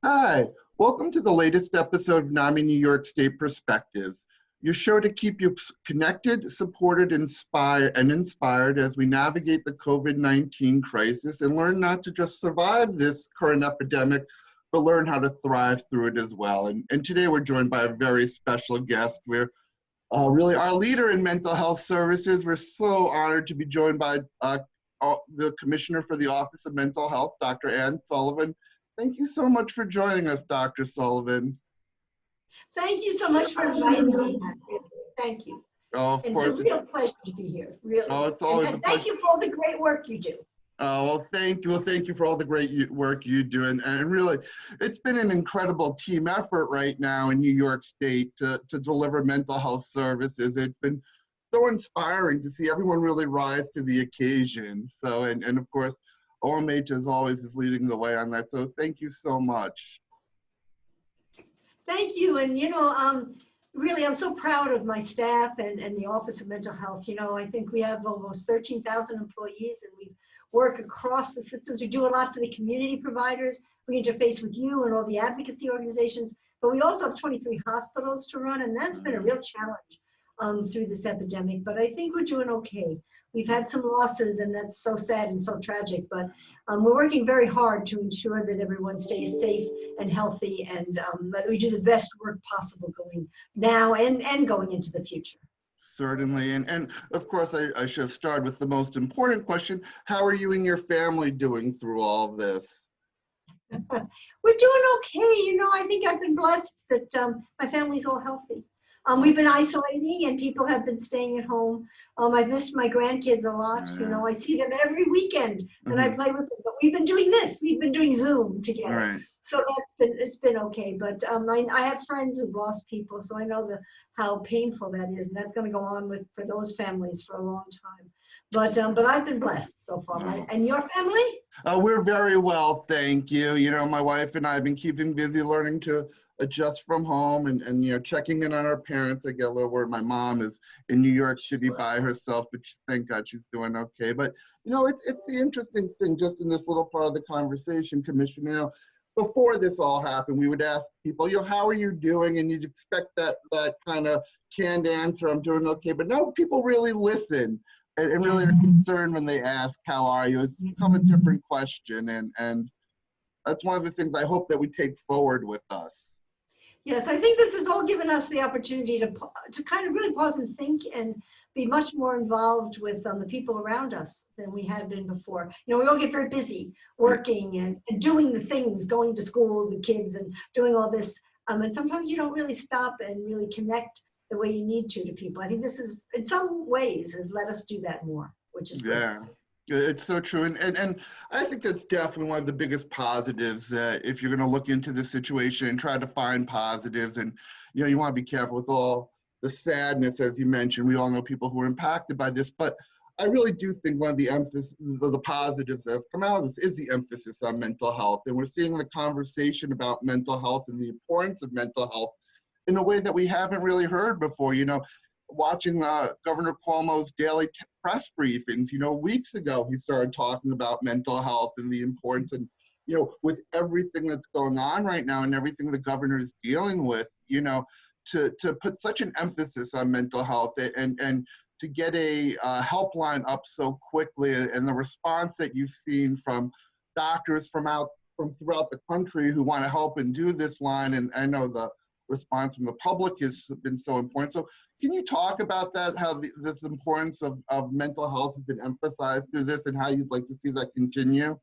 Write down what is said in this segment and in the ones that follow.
Hi, welcome to the latest episode of NAMI New York State Perspectives, your show to keep you connected, supported, inspired as we navigate the COVID-19 crisis and learn not to just survive this current epidemic, but learn how to thrive through it as well. And today we're joined by a very special guest. We're really our leader in mental health services. We're so honored to be joined by the Commissioner for the Office of Mental Health, Dr. Sullivan. Thank you so much for joining us, Dr. Sullivan. Thank you so much for inviting me. Thank you. Oh, of course. It's a real pleasure to be here, really. Oh, it's always a pleasure. Thank you for all the great work you do. Oh, well, thank you. Well, thank you for all the great work you do. And really, it's been an incredible team effort right now in New York State to deliver mental health services. It's been so inspiring to see everyone really rise to the occasion. So, and of course, OMH as always is leading the way on that. So thank you so much. Thank you. And, really, I'm so proud of my staff and the Office of Mental Health. I think we have almost 13,000 employees and we work across the systems. We do a lot for the community providers. We interface with you and all the advocacy organizations, but we also have 23 hospitals to run, and that's been a real challenge through this epidemic, but I think we're doing okay. We've had some losses, and that's so sad and so tragic, but we're working very hard to ensure that everyone stays safe and healthy, and that we do the best work possible going now and going into the future. Certainly, and of course, I should have started with the most important question. How are you and your family doing through all of this? We're doing okay. I think I've been blessed that my family's all healthy. We've been isolating and people have been staying at home. I've missed my grandkids a lot. I see them every weekend and I play with them, but we've been doing this. We've been doing Zoom together. Right. So it's been okay. But I have friends who've lost people, so I know how painful that is. And that's going to go on for those families for a long time. But I've been blessed so far. Right? And your family? We're very well, thank you. My wife and I have been keeping busy learning to adjust from home and checking in on our parents. I get a little word. My mom is in New York City by herself, but thank God she's doing okay. But it's the interesting thing just in this little part of the conversation, Commissioner. Before this all happened, we would ask people, how are you doing? And you'd expect that kind of canned answer, I'm doing okay. But now people really listen and really are concerned when they ask, how are you? It's become a different question. And that's one of the things I hope that we take forward with us. Yes, I think this has all given us the opportunity to kind of really pause and think and be much more involved with the people around us than we had been before. We all get very busy working and doing the things, going to school, the kids, and doing all this. And sometimes you don't really stop and really connect the way you need to people. I think this is, in some ways, has let us do that more, which is great. Yeah. It's so true. And I think that's definitely one of the biggest positives if you're going to look into the situation and try to find positives. And, you want to be careful with all the sadness, as you mentioned. We all know people who are impacted by this. But I really do think one of the emphasis, the positives that have come out of this is the emphasis on mental health. And we're seeing the conversation about mental health and the importance of mental health in a way that we haven't really heard before. Watching Governor Cuomo's daily press briefings, weeks ago, he started talking about mental health and the importance. And, with everything that's going on right now and everything the governor is dealing with, to put such an emphasis on mental health and to get a helpline up so quickly, and the response that you've seen from doctors from throughout the country who want to help and do this line. And I know the response from the public has been so important. So can you talk about that, how this importance of mental health has been emphasized through this and how you'd like to see that continue?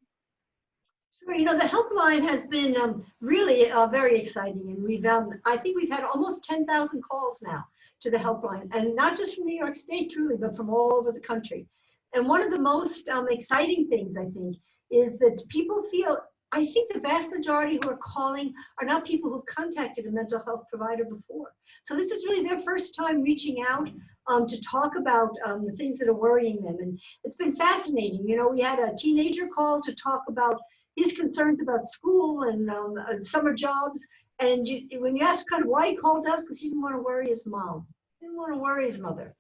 Sure, the helpline has been really very exciting, and I think we've had almost 10,000 calls now to the helpline, and not just from New York State, truly, but from all over the country. And one of the most exciting things, I think, is that people feel, I think the vast majority who are calling are not people who contacted a mental health provider before. So this is really their first time reaching out to talk about the things that are worrying them. And it's been fascinating. We had a teenager call to talk about his concerns about school and summer jobs. And when you ask kind of why he called us, because he didn't want to worry his mom, he didn't want to worry his mother.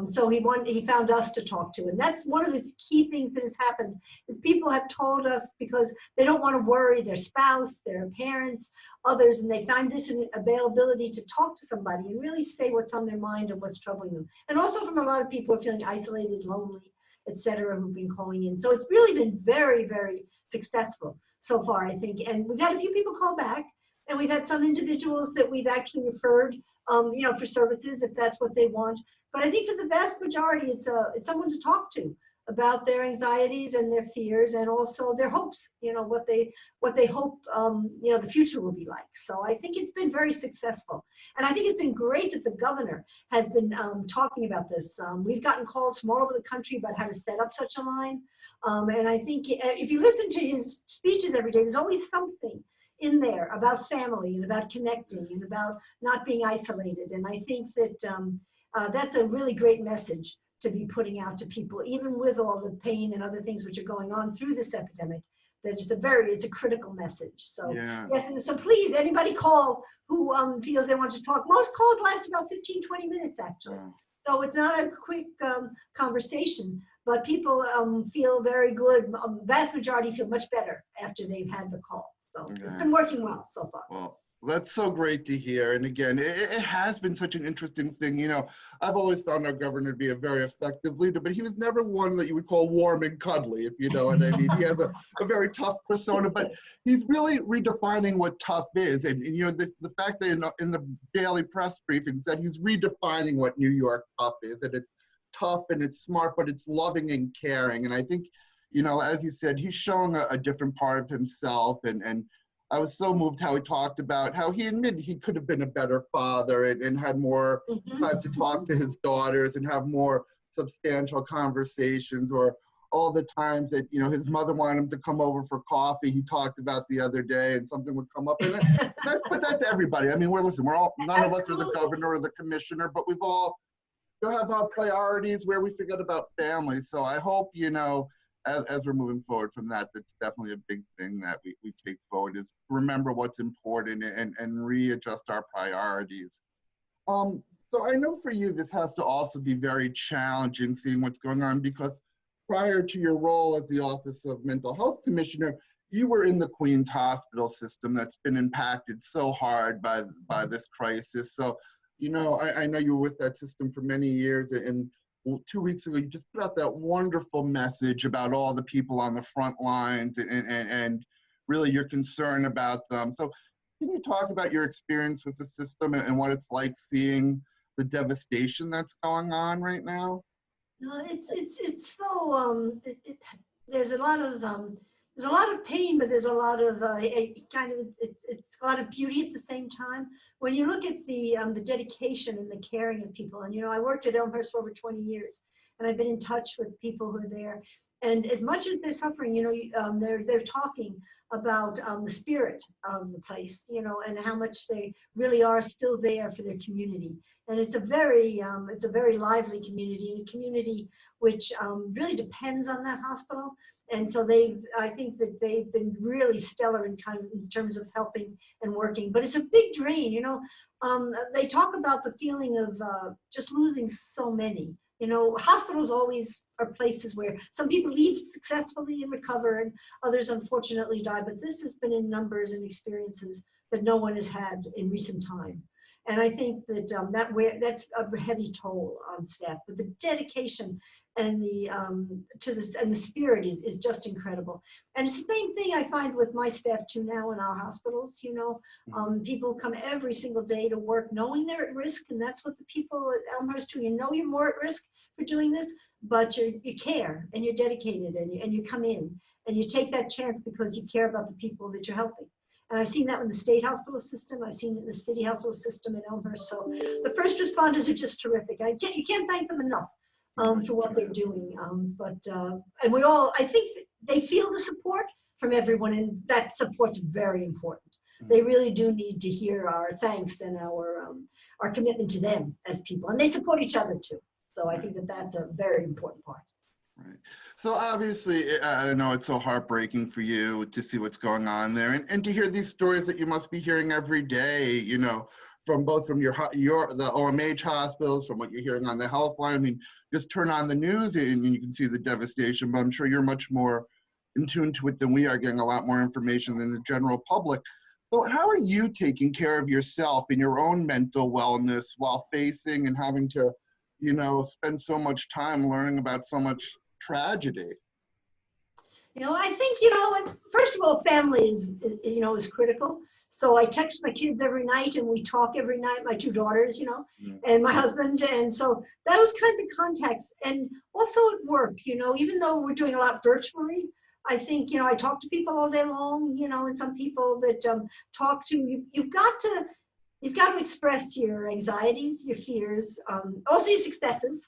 So he found us to talk to. And that's one of the key things that has happened is people have told us because they don't want to worry their spouse, their parents, others, and they find this an availability to talk to somebody and really say what's on their mind and what's troubling them. And also from a lot of people who are feeling isolated, lonely, etc., who've been calling in. So it's really been very, very successful so far, I think. And we've had a few people call back, and we've had some individuals that we've actually referred, for services if that's what they want. But I think for the vast majority, it's someone to talk to about their anxieties and their fears and also their hopes, what they hope, the future will be like. So I think it's been very successful. And I think it's been great that the governor has been talking about this. We've gotten calls from all over the country about how to set up such a line. And I think if you listen to his speeches every day, there's always something in there about family and about connecting and about not being isolated. And I think that that's a really great message to be putting out to people, even with all the pain and other things which are going on through this epidemic, that it's a critical message. So yes, and so please, anybody call who feels they want to talk. Most calls last about 15, 20 minutes actually. So it's not a quick conversation, but people feel very good. Vast majority feel much better after they've had the call. So it's been working well so far. Well, that's so great to hear. And again, it has been such an interesting thing. I've always found our governor to be a very effective leader, but he was never one that you would call warm and cuddly, if you know what I mean. He has a very tough persona, but he's really redefining what tough is. And the fact that in the daily press briefing said he's redefining what New York tough is, and it's tough and it's smart, but it's loving and caring. And I think, as you said, he's showing a different part of himself. And I was so moved how he talked about how he admitted he could have been a better father and had more time to talk to his daughters and have more substantial conversations, or all the times that, his mother wanted him to come over for coffee, he talked about the other day, and something would come up. And but that's everybody. I mean, we're all, none of us are the governor or the commissioner, but we've all have our priorities where we forget about family. So I hope, as we're moving forward from that, that's definitely a big thing that we take forward, is remember what's important and readjust our priorities. So I know for you, this has to also be very challenging seeing what's going on, because prior to your role as the Office of Mental Health Commissioner, you were in the Queens hospital system that's been impacted so hard by this crisis. So, I know you were with that system for many years, and 2 weeks ago, you just put out that wonderful message about all the people on the front lines and really your concern about them. So can you talk about your experience with the system and what it's like seeing the devastation that's going on right now? No, it's so there's a lot of pain, but there's a lot of it's a lot of beauty at the same time. When you look at the dedication and the caring of people, and I worked at Elmhurst for over 20 years, and I've been in touch with people who are there, and as much as they're suffering, they're talking about the spirit of the place, and how much they really are still there for their community. And it's a very lively community, and a community which really depends on that hospital. And so I think that they've been really stellar in terms of helping and working. But it's a big drain, they talk about the feeling of just losing so many. Hospitals always are places where some people leave successfully and recover, and others unfortunately die. But this has been in numbers and experiences that no one has had in recent time. And I think that that's a heavy toll on staff. But the dedication and the spirit is just incredible. And it's the same thing I find with my staff too now in our hospitals. People come every single day to work knowing they're at risk, and that's what the people at Elmhurst do. You're more at risk for doing this, but you care and you're dedicated, and you come in and you take that chance because you care about the people that you're helping. And I've seen that in the state hospital system. I've seen it in the city hospital system in Elmhurst. So the first responders are just terrific. You can't thank them enough for what they're doing. And I think they feel the support from everyone, and that support's very important. They really do need to hear our thanks and our commitment to them as people, and they support each other too. So I think that that's a very important part. Right. So obviously, I know it's so heartbreaking for you to see what's going on there, and to hear these stories that you must be hearing every day, from both from the OMH hospitals, from what you're hearing on the Healthline. I mean, just turn on the news and you can see the devastation, but I'm sure you're much more in tune to it than we are, getting a lot more information than the general public. So how are you taking care of yourself and your own mental wellness while facing and having to, you know, spend so much time learning about so much tragedy? You know, I think, you know, first of all, family is critical. So I text my kids every night and we talk every night, my two daughters, you know, and my husband. And so those kinds of contacts. And also at work, you know, even though we're doing a lot virtually, I think, you know, I talk to people all day long, you know, and some people that talk to you, you've got to express your anxieties, your fears, also your successes,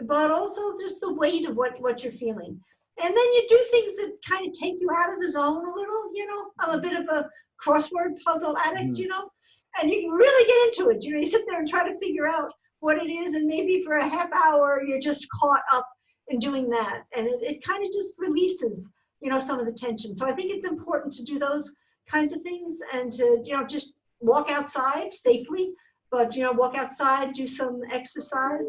but also just the weight of what you're feeling. And then you do things that kind of take you out of the zone a little, you know. I'm a bit of a crossword puzzle addict, you know, and you can really get into it. You know, you sit there and try to figure out what it is, and maybe for a half hour, you're just caught up in doing that. And it kind of just releases, you know, some of the tension. So I think it's important to do those kinds of things and to, you know, just walk outside safely, but, you know, walk outside, do some exercise.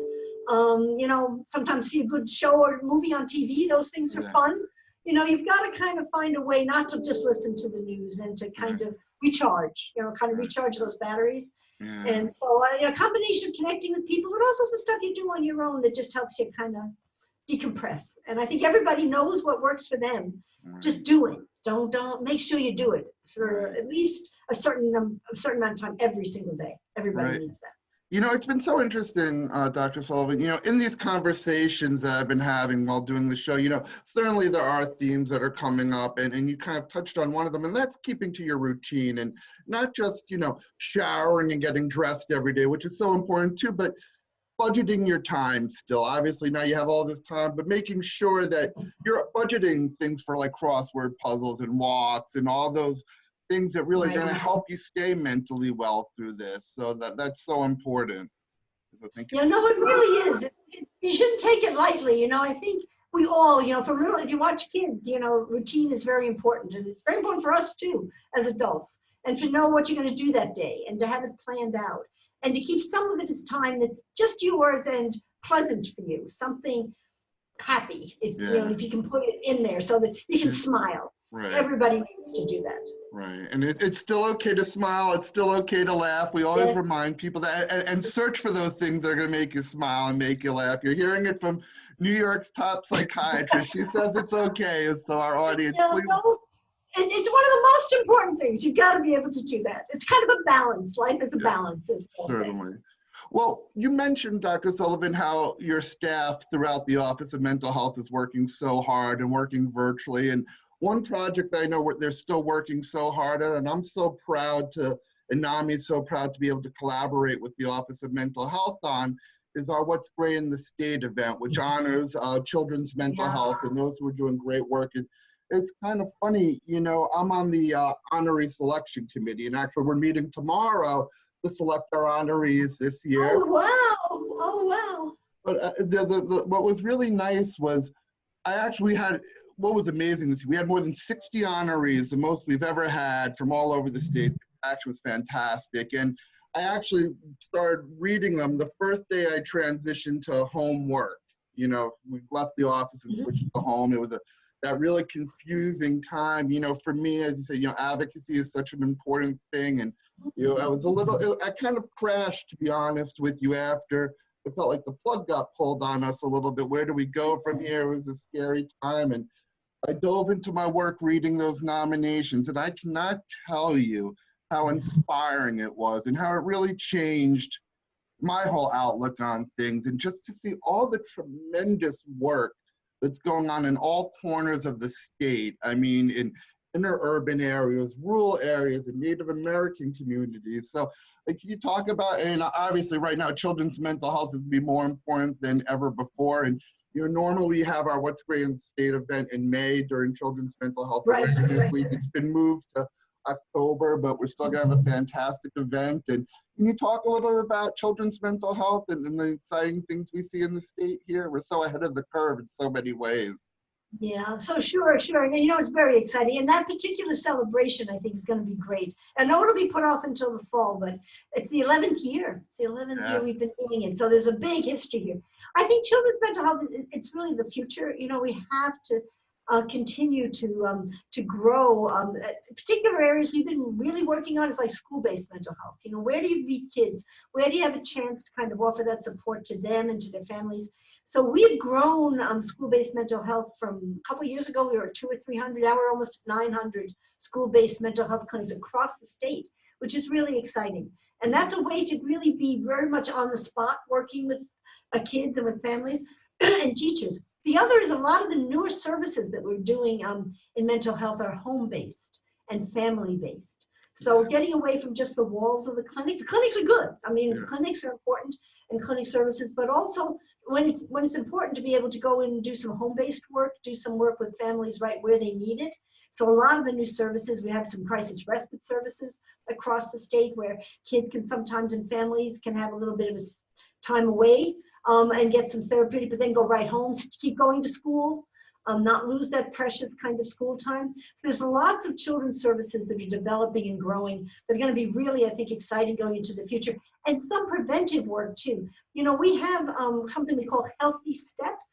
You know, sometimes see a good show or movie on TV. Those things are fun. You know, you've got to kind of find a way not to just listen to the news and to kind of recharge, you know, kind of recharge those batteries. And so a combination of connecting with people, but also some stuff you do on your own that just helps you kind of decompress. And I think everybody knows what works for them. Just do it. Don't make sure you do it for at least a certain amount of time every single day. Everybody needs that. You know, it's been so interesting, Dr. Sullivan, you know, in these conversations that I've been having while doing the show, you know, certainly there are themes that are coming up and you kind of touched on one of them, and that's keeping to your routine and not just, you know, showering and getting dressed every day, which is so important too, but budgeting your time still. Obviously now you have all this time, but making sure that you're budgeting things for like crossword puzzles and walks and all those things that really going to help you stay mentally well through this. So that's so important. So thank you. Yeah, no, it really is. You shouldn't take it lightly. You know, I think we all, you know, if you watch kids, you know, routine is very important. And it's very important for us too, as adults, and to know what you're going to do that day and to have it planned out and to keep some of it as time that's just yours and pleasant for you, something happy, if, you know, if you can put it in there so that you can smile. Everybody needs to do that. And it's still okay to smile. It's still okay to laugh. We always remind people that, and search for those things that are going to make you smile and make you laugh. You're hearing it from New York's top psychiatrist. She says it's okay. So our audience, please. It's one of the most important things. You've got to be able to do that. It's kind of a balance. Life is a balance. Certainly. Well, you mentioned, Dr. Sullivan, how your staff throughout the Office of Mental Health is working so hard and working virtually. And one project that I know they're still working so hard at, and I'm so proud to, and NAMI is so proud to be able to collaborate with the Office of Mental Health on, is our What's Great in the State event, which honors children's mental health and those who are doing great work. It's kind of funny, you know, I'm on the honorary selection committee, and actually we're meeting tomorrow to select our honorees this year. Oh, wow. Oh, wow. But what was really nice was what was amazing is we had more than 60 honorees, the most we've ever had from all over the state. The action was fantastic. And I actually started reading them the first day I transitioned to home work. You know, we left the office and switched to home. It was that really confusing time, you know, for me, as you say, you know, advocacy is such an important thing. And, you know, I kind of crashed, to be honest with you, after it felt like the plug got pulled on us a little bit. Where do we go from here? It was a scary time. And I dove into my work reading those nominations, and I cannot tell you how inspiring it was and how it really changed my whole outlook on things. And just to see all the tremendous work that's going on in all corners of the state. I mean, in interurban areas, rural areas, and Native American communities. So can you talk about, and obviously right now, children's mental health is be more important than ever before. And you know, normally we have our What's Great in the State event in May during Children's Mental Health Awareness Week. It's been moved to October, but we're still going to have a fantastic event. And can you talk a little bit about children's mental health and the exciting things we see in the state here? We're so ahead of the curve in so many ways. Yeah, so sure. And you know, it's very exciting. And that particular celebration, I think, is going to be great. I know it'll be put off until the fall, but it's the 11th year. It's the 11th year Yeah. we've been doing it. So there's a big history here. I think children's mental health, it's really the future. You know, we have to continue to grow. Particular areas we've been really working on is like school-based mental health. You know, where do you meet kids? Where do you have a chance to kind of offer that support to them and to their families? So we've grown school-based mental health from a couple of years ago. We were at 200 or 300. Now we're almost at 900 school-based mental health clinics across the state, which is really exciting. And that's a way to really be very much on the spot, working with kids and with families and teachers. The other is a lot of the newer services that we're doing in mental health are home-based and family-based. So getting away from just the walls of the clinic. The clinics are good. I mean, clinics are important and clinic services, but also when it's important to be able to go in and do some home-based work, do some work with families right where they need it. So a lot of the new services, we have some crisis respite services across the state where kids can sometimes and families can have a little bit of a time away and get some therapeutic, but then go right home, keep going to school, not lose that precious kind of school time. So there's lots of children's services that are developing and growing that are going to be really, I think, exciting going into the future. And some preventive work too. You know, we have something we call Healthy Steps,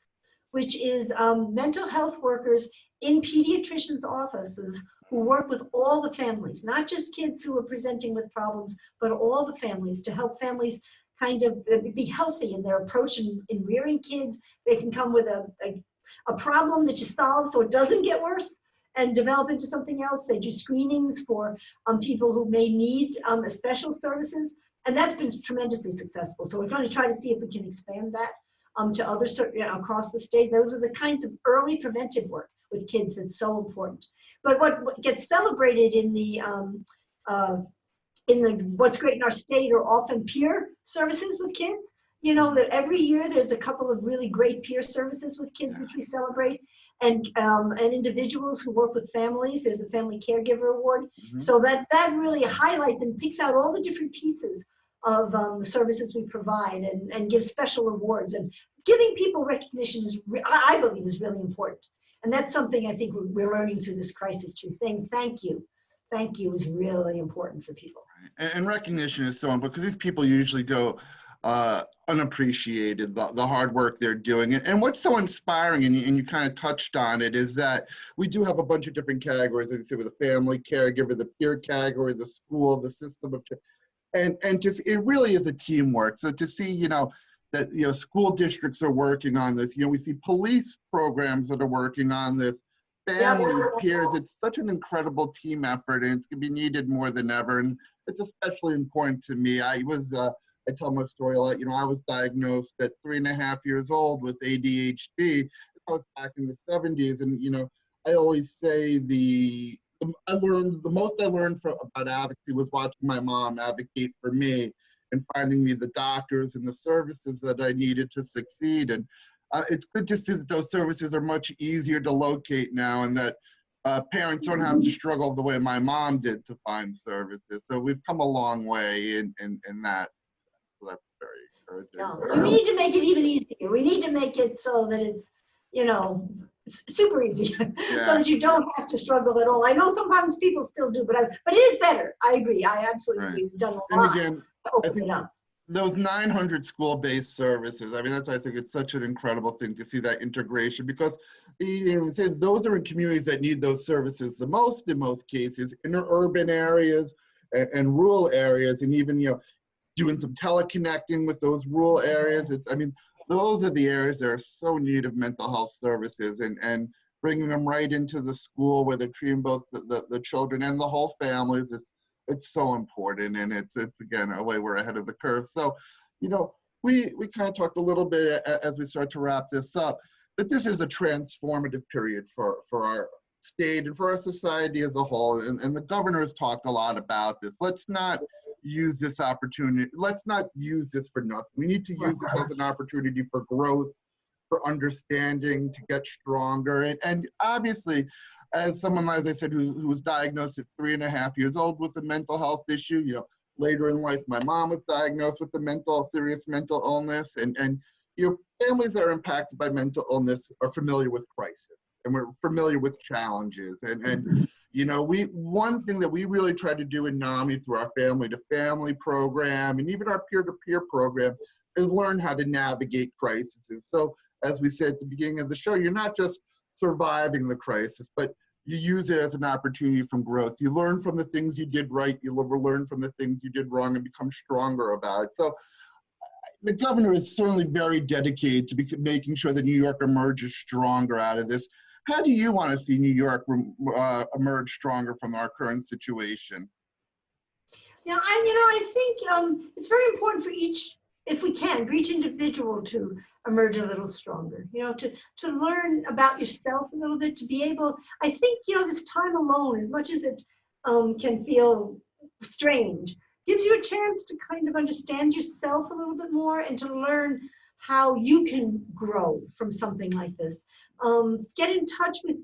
which is mental health workers in pediatricians' offices who work with all the families, not just kids who are presenting with problems, but all the families, to help families kind of be healthy in their approach in rearing kids. They can come with a problem that you solve so it doesn't get worse and develop into something else. They do screenings for people who may need special services, and that's been tremendously successful. So we're going to try to see if we can expand that to other across the state. Those are the kinds of early preventive work with kids that's so important. But what gets celebrated in the what's great in our state are often peer services with kids. You know, that every year there's a couple of really great peer services with kids which we celebrate, and individuals who work with families. There's a Family Caregiver Award. So that really highlights and picks out all the different pieces of the services we provide and gives special awards. And giving people recognition is, I believe, is really important. And that's something I think we're learning through this crisis too. Saying thank you is really important for people. And recognition is so important because these people usually go unappreciated, the hard work they're doing. And what's so inspiring, and you kind of touched on it, is that we do have a bunch of different categories, as you say, with the family caregiver, the peer category, the school, the system of, and just, it really is a teamwork. So to see, you know, that, you know, school districts are working on this, you know, we see police programs that are working on this, families, peers, it's such an incredible team effort, and it's going to be needed more than ever. And it's especially important to me. I tell my story a lot. You know, I was diagnosed at 3.5 years old with ADHD. I was back in the 70s, and you know, I always say the most I learned about advocacy was watching my mom advocate for me and finding me the doctors and the services that I needed to succeed. And it's good to see that those services are much easier to locate now, and that parents don't have to struggle the way my mom did to find services. So we've come a long way in that. So that's very encouraging. Yeah. We need to make it even easier. We need to make it so that it's, you know, it's super easy, so that you don't have to struggle at all. I know sometimes people still do, but it is better. I agree. I absolutely agree. We've done a lot. And again, I think those 900 school-based services, I mean, that's why I think it's such an incredible thing to see that integration, because you know, say those are in communities that need those services the most in most cases, in urban areas and rural areas, and even, you know, doing some teleconnecting with those rural areas. I mean, those are the areas that are so in need of mental health services, and bringing them right into the school where they're treating both the children and the whole families. It's so important, and it's again a way we're ahead of the curve. So, you know, we kind of talked a little bit as we start to wrap this up, that this is a transformative period for our state and for our society as a whole. And the governor has talked a lot about this. Let's not use this opportunity. Let's not use this for nothing. We need to use this as an opportunity for growth, for understanding, to get stronger. And obviously, as someone, as I said, who was diagnosed at 3.5 years old with a mental health issue, you know, later in life, my mom was diagnosed with a serious mental illness, and you know, families that are impacted by mental illness are familiar with crisis. and we're familiar with challenges. And you know, one thing that we really try to do in NAMI through our family to family program and even our peer-to-peer program is learn how to navigate crises. So as we said at the beginning of the show, you're not just surviving the crisis, but you use it as an opportunity for growth. You learn from the things you did right, you learn from the things you did wrong and become stronger about it. So the governor is certainly very dedicated to making sure that New York emerges stronger out of this. How do you want to see New York emerge stronger from our current situation? Yeah, I think it's very important for if we can, for each individual to emerge a little stronger, to learn about yourself a little bit, to be able, I think, this time alone, as much as it can feel strange, gives you a chance to kind of understand yourself a little bit more and to learn how you can grow from something like this. Get in touch with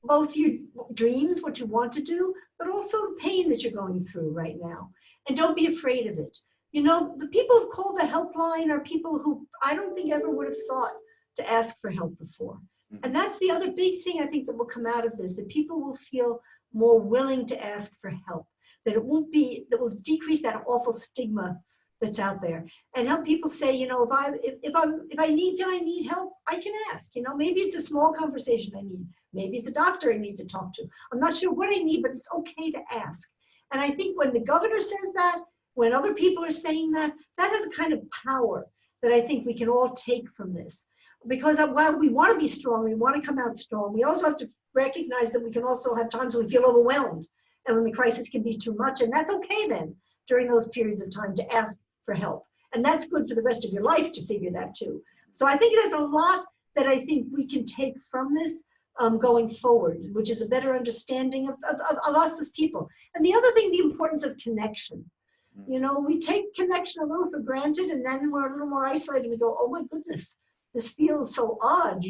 both your dreams, what you want to do, but also the pain that you're going through right now. And don't be afraid of it. The people who call the helpline are people who I don't think ever would have thought to ask for help before. And that's the other big thing I think that will come out of this, that people will feel more willing to ask for help, that it won't be, that will decrease that awful stigma that's out there, and help people say, if I feel I need help, I can ask. Maybe it's a small conversation I need. Maybe it's a doctor I need to talk to. I'm not sure what I need, but it's okay to ask. And I think when the governor says that, when other people are saying that, that has a kind of power that I think we can all take from this. Because while we want to be strong, we want to come out strong, we also have to recognize that we can also have times when we feel overwhelmed and when the crisis can be too much. And that's okay then, during those periods of time, to ask for help. And that's good for the rest of your life to figure that too. So I think there's a lot that I think we can take from this going forward, which is a better understanding of us as people. And the other thing, the importance of connection. We take connection a little for granted, and then we're a little more isolated and we go, oh my goodness, this feels so odd,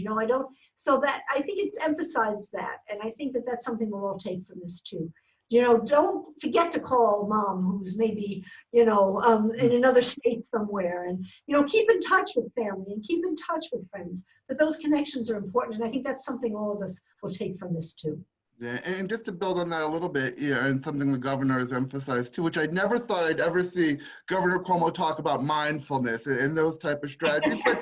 so that I think it's emphasized that. And I think that that's something we'll all take from this too. Don't forget to call mom who's maybe, in another state somewhere, and, keep in touch with family and keep in touch with friends, but those connections are important. And I think that's something all of us will take from this too. Yeah, and just to build on that a little bit, and something the governor has emphasized too, which I never thought I'd ever see Governor Cuomo talk about mindfulness and those type of strategies. But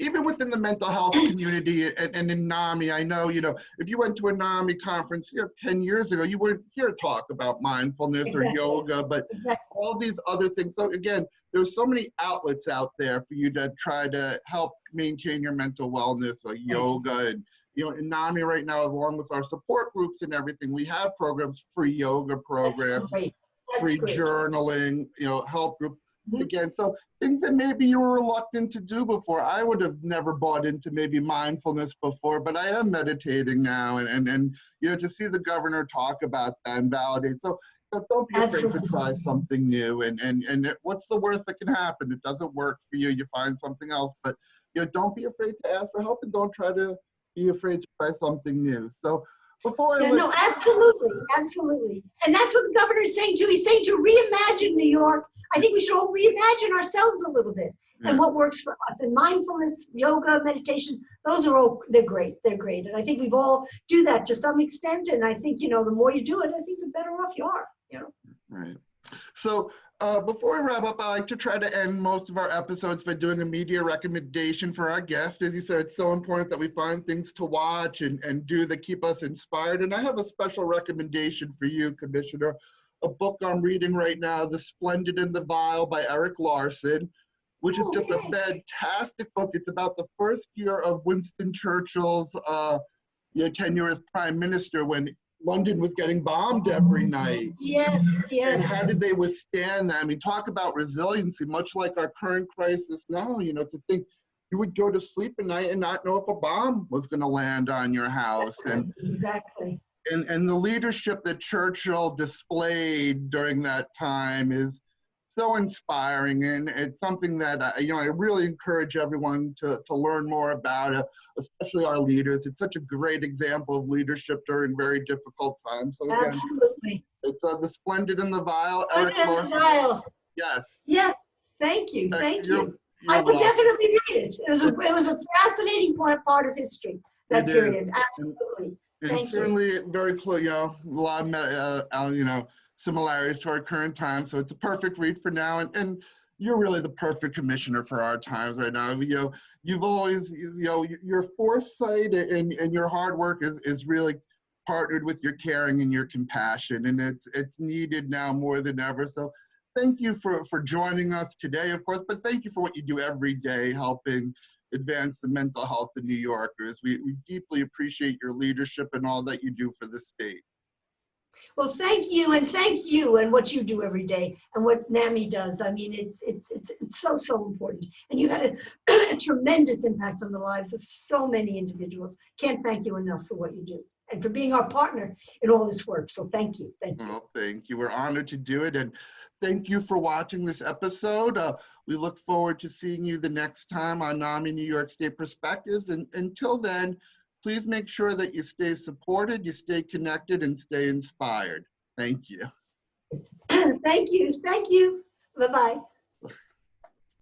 even within the mental health community and in NAMI, I know, if you went to a NAMI conference 10 years ago, you wouldn't hear talk about mindfulness or yoga, but all these other things. So again, there's so many outlets out there for you to try to help maintain your mental wellness, like yoga. And in NAMI right now, along with our support groups and everything, we have programs, free yoga programs, free journaling, help groups. Again, so things that maybe you were reluctant to do before. I would have never bought into maybe mindfulness before, but I am meditating now, and to see the governor talk about that and validate. So don't be afraid to try something new. And what's the worst that can happen? It doesn't work for you. You find something else. But don't be afraid to ask for help, and don't try to be afraid to try something new. So before no, absolutely. And that's what the governor is saying too. He's saying to reimagine New York. I think we should all reimagine ourselves a little bit and what works for us. And mindfulness, yoga, meditation, those are all, they're great. And I think we've all do that to some extent. And I think, the more you do it, I think the better off you are, Right. So before we wrap up, I like to try to end most of our episodes by doing a media recommendation for our guests. As you said, it's so important that we find things to watch and do that keep us inspired. And I have a special recommendation for you, Commissioner. A book I'm reading right now, The Splendid and the Vile by Eric Larson, which is just a fantastic book. It's about the first year of Winston Churchill's tenure as Prime Minister, when London was getting bombed every night. Yes. And how did they withstand that? I mean, talk about resiliency, much like our current crisis now, to think you would go to sleep at night and not know if a bomb was going to land on your house. Exactly. And the leadership that Churchill displayed during that time is so inspiring, and it's something that I really encourage everyone to learn more about, especially our leaders. It's such a great example of leadership during very difficult times. So again, absolutely. It's The Splendid and the Vile. Eric Larson. Yes. Thank you. You're I would welcome. definitely read it. It was a fascinating part of history. that It period. is. Absolutely. And Thank you. certainly very close, you know, a lot of, you know, similarities to our current time. So it's a perfect read for now. And you're really the perfect commissioner for our times right now. You know, you've always, you know, your foresight and your hard work is really partnered with your caring and your compassion. And it's needed now more than ever. So thank you for joining us today, of course, but thank you for what you do every day, helping advance the mental health of New Yorkers. We deeply appreciate your leadership and all that you do for the state. Well, thank you and what you do every day and what NAMI does. I mean, it's so important. And you've had a tremendous impact on the lives of so many individuals. Can't thank you enough for what you do and for being our partner in all this work. So thank you. Thank you. Well, thank you. We're honored to do it. And thank you for watching this episode. We look forward to seeing you the next time on NAMI New York State Perspectives. And until then, please make sure that you stay supported, you stay connected, and stay inspired. Thank you. Thank you. Thank you. Bye-bye.